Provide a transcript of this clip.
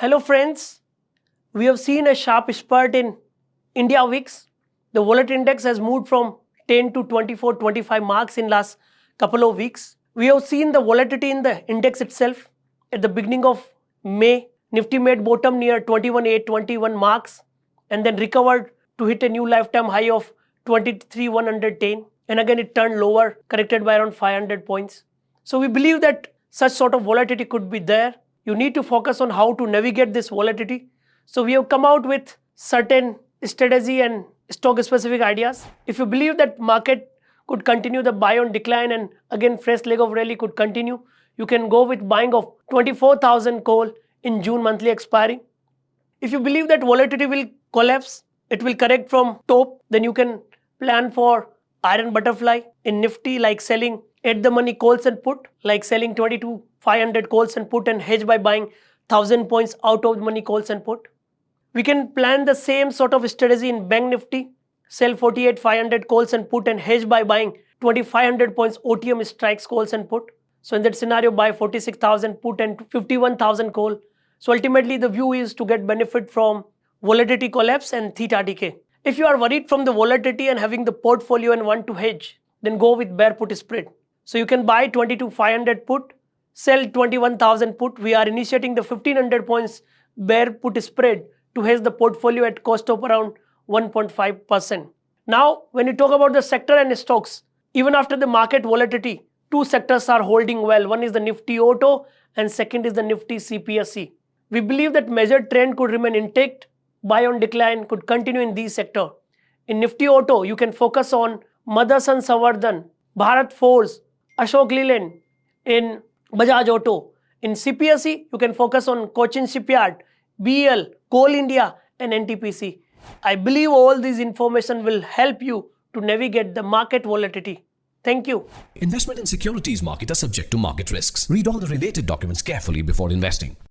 Hello friends, we have seen a sharp spurt in India VIX. The volatility index has moved from 10 to 24, 25 marks in last couple of weeks. We have seen the volatility in the index itself. At the beginning of May, Nifty made bottom near 21,821 marks and then recovered to hit a new lifetime high of 23,110, and again it turned lower, corrected by around 500 points. So we believe that such sort of volatility could be there. You need to focus on how to navigate this volatility. So we have come out with certain strategy and stock specific ideas. If you believe that market could continue the buy on decline and again fresh leg of rally could continue, you can go with buying of 24,000 call in June monthly expiry. If you believe that volatility will collapse, it will correct from top, then you can plan for iron butterfly in Nifty, like selling at the money calls and put, like selling 22,500 calls and put and hedge by buying 1,000 points out of money calls and put. We can plan the same sort of strategy in Bank Nifty, sell 48,500 calls and put and hedge by buying 2,500 points OTM strikes calls and put. So in that scenario, buy 46,000 put and 51,000 call. So ultimately the view is to get benefit from volatility collapse and theta decay. If you are worried from the volatility and having the portfolio and want to hedge, then go with bear put spread. So you can buy 22,500 put, sell 21,000 put. We are initiating the 1,500 points bear put spread to hedge the portfolio at cost of around 1.5%. Now, when you talk about the sector and stocks, even after the market volatility, two sectors are holding well. One is the Nifty Auto and second is the Nifty CPSE. We believe that major trend could remain intact. Buy on decline could continue in these sector. In Nifty Auto, you can focus on Motherson Savardhan, Bharat Forge, Ashok Leyland. In Bajaj Auto, in CPSE, you can focus on Cochin Shipyard, BEL, Coal India and NTPC. I believe all these information will help you to navigate the market volatility. Thank you. Investment in securities market are subject to market risks. Read all the related documents carefully before investing.